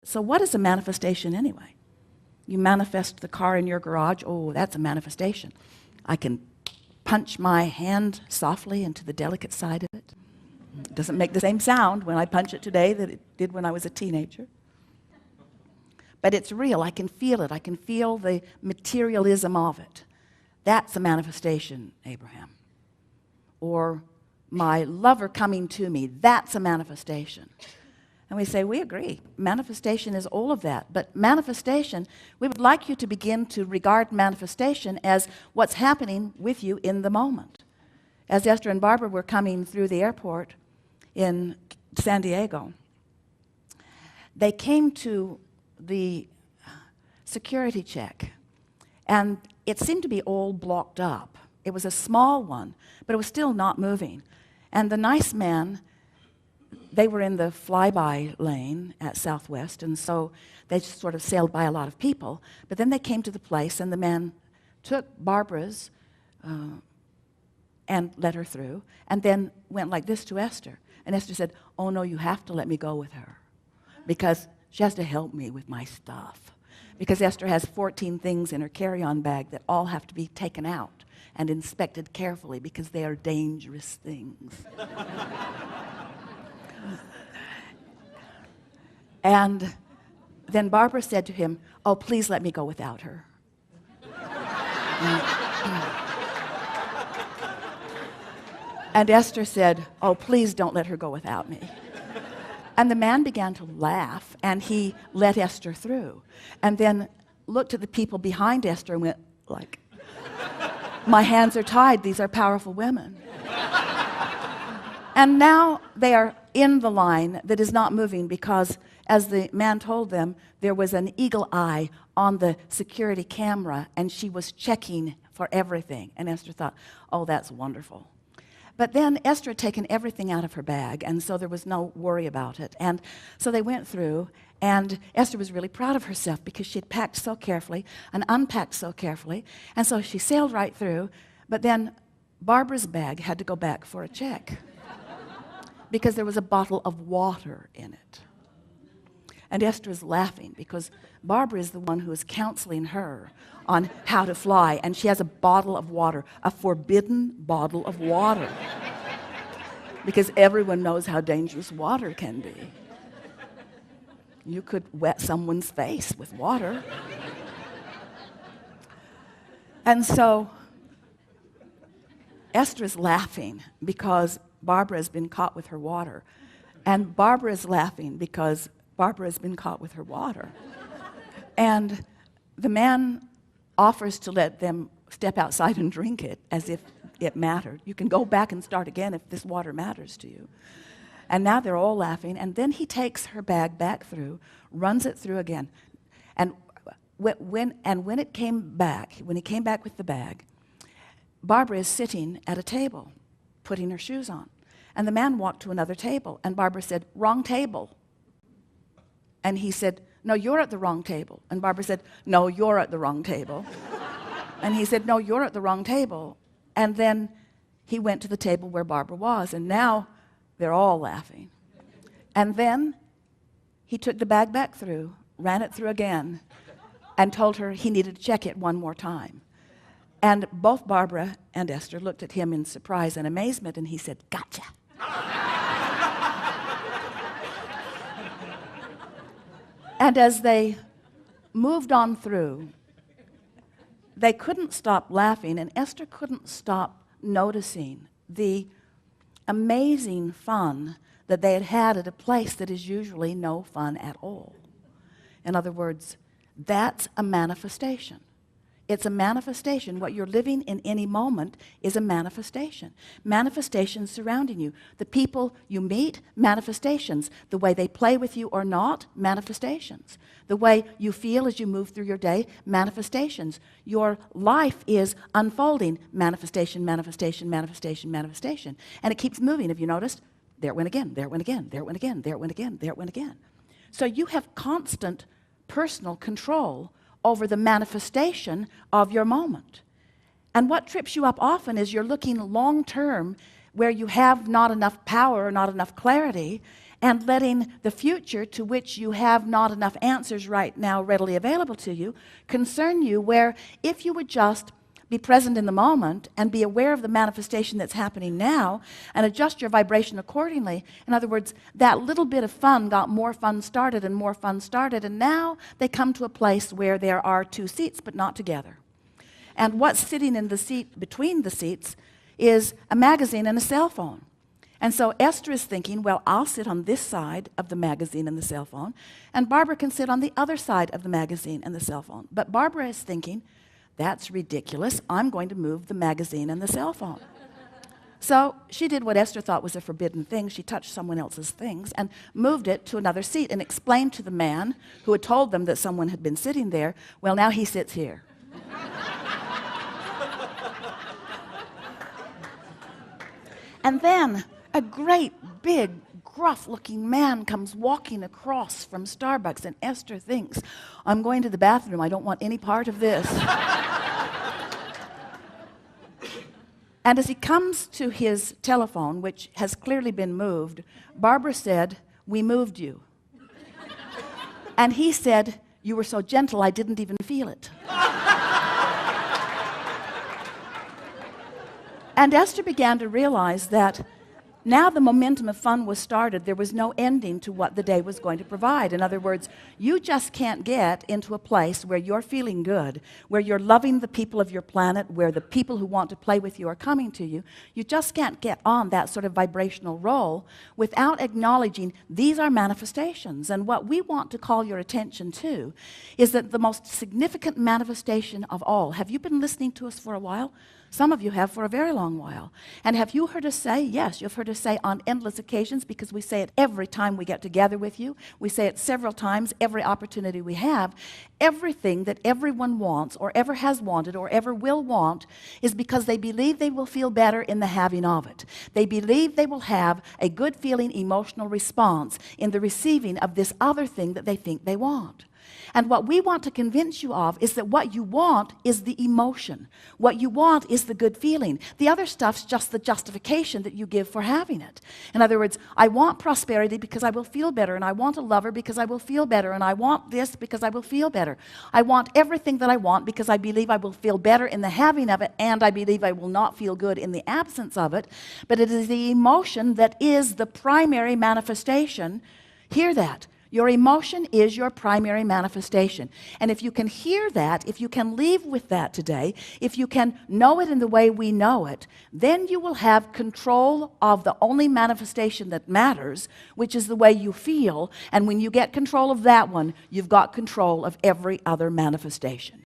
So what is a manifestation anyway? You manifest the car in your garage. Oh, that's a manifestation. I can punch my hand softly into the delicate side of it. It doesn't make the same sound when I punch it today that it did when I was a teenager. But it's real. I can feel it. I can feel the materialism of it. That's a manifestation, Abraham. Or my lover coming to me, that's a manifestation. And we say, we agree. Manifestation is all of that. But manifestation, we would like you to begin to regard manifestation as what's happening with you in the moment. As Esther and Barbara were coming through the airport in San Diego, they came to the security check, and it seemed to be all blocked up. It was a small one, but it was still not moving. And the nice man, they were in the flyby lane at Southwest, and so they just sort of sailed by a lot of people. But then they came to the place, and the man took Barbara's and let her through, and then went like this to Esther. And Esther said, oh, no, you have to let me go with her, because she has to help me with my stuff. Because Esther has 14 things in her carry-on bag that all have to be taken out and inspected carefully because they are dangerous things. And then Barbara said to him, oh, please let me go without her. And Esther said, oh, please don't let her go without me. And the man began to laugh, and he let Esther through. And then looked at the people behind Esther and went like, my hands are tied, these are powerful women. And now they are in the line that is not moving because, as the man told them, there was an eagle eye on the security camera, and she was checking for everything. And Esther thought, oh, that's wonderful. But then Esther had taken everything out of her bag, and so there was no worry about it. And so they went through, and Esther was really proud of herself because she had packed so carefully and unpacked so carefully. And so she sailed right through, but then Barbara's bag had to go back for a check because there was a bottle of water in it. And Esther is laughing because Barbara is the one who is counseling her on how to fly, and she has a bottle of water, a forbidden bottle of water, because everyone knows how dangerous water can be. You could wet someone's face with water. And so Esther is laughing because Barbara has been caught with her water, and Barbara is laughing because Barbara has been caught with her water. And the man offers to let them step outside and drink it as if it mattered. You can go back and start again if this water matters to you. And now they're all laughing, and then he takes her bag back through, runs it through again. And when he came back with the bag, Barbara is sitting at a table, putting her shoes on. And the man walked to another table, and Barbara said, wrong table. And he said, no, you're at the wrong table. And Barbara said, no, you're at the wrong table. And he said, no, you're at the wrong table. And then he went to the table where Barbara was, and now they're all laughing. And then he took the bag back through, ran it through again, and told her he needed to check it one more time. And both Barbara and Esther looked at him in surprise and amazement, and he said, gotcha. And as they moved on through, they couldn't stop laughing, and Esther couldn't stop noticing the amazing fun that they had had at a place that is usually no fun at all. In other words, that's a manifestation. It's a manifestation. What you're living in any moment is a manifestation. Manifestations surrounding you. The people you meet, manifestations. The way they play with you or not, manifestations. The way you feel as you move through your day, manifestations. Your life is unfolding, manifestation, manifestation, manifestation, manifestation. And it keeps moving. Have you noticed? There it went again, there it went again, there it went again, there it went again, there it went again. So you have constant personal control over the manifestation of your moment. And what trips you up often is you're looking long term where you have not enough power or not enough clarity, and letting the future, to which you have not enough answers right now readily available to you, concern you, where if you would just be present in the moment and be aware of the manifestation that's happening now and adjust your vibration accordingly. In other words, that little bit of fun got more fun started, and now they come to a place where there are two seats but not together. And what's sitting in the seat between the seats is a magazine and a cell phone. And so Esther is thinking, well, I'll sit on this side of the magazine and the cell phone, and Barbara can sit on the other side of the magazine and the cell phone. But Barbara is thinking, that's ridiculous. I'm going to move the magazine and the cell phone. So she did what Esther thought was a forbidden thing. She touched someone else's things and moved it to another seat and explained to the man who had told them that someone had been sitting there, well, now he sits here. And then a great big gruff-looking man comes walking across from Starbucks, and Esther thinks, I'm going to the bathroom. I don't want any part of this. And as he comes to his telephone, which has clearly been moved, Barbara said, we moved you. And he said, you were so gentle, I didn't even feel it. And Esther began to realize that now the momentum of fun was started. There was no ending to what the day was going to provide. In other words, you just can't get into a place where you're feeling good, where you're loving the people of your planet, where the people who want to play with you are coming to you. You just can't get on that sort of vibrational roll without acknowledging these are manifestations. And what we want to call your attention to is that the most significant manifestation of all, have you been listening to us for a while? Some of you have for a very long while. And have you heard us say? Yes, you've heard us say on endless occasions, because we say it every time we get together with you. We say it several times every opportunity we have. Everything that everyone wants or ever has wanted or ever will want is because they believe they will feel better in the having of it. They believe they will have a good feeling emotional response in the receiving of this other thing that they think they want. And what we want to convince you of is that what you want is the emotion. What you want is the good feeling. The other stuff's just the justification that you give for having it. In other words, I want prosperity because I will feel better, and I want a lover because I will feel better, and I want this because I will feel better. I want everything that I want because I believe I will feel better in the having of it, and I believe I will not feel good in the absence of it. But it is the emotion that is the primary manifestation. Hear that. Your emotion is your primary manifestation. And if you can hear that, if you can leave with that today, if you can know it in the way we know it, then you will have control of the only manifestation that matters, which is the way you feel. And when you get control of that one, you've got control of every other manifestation.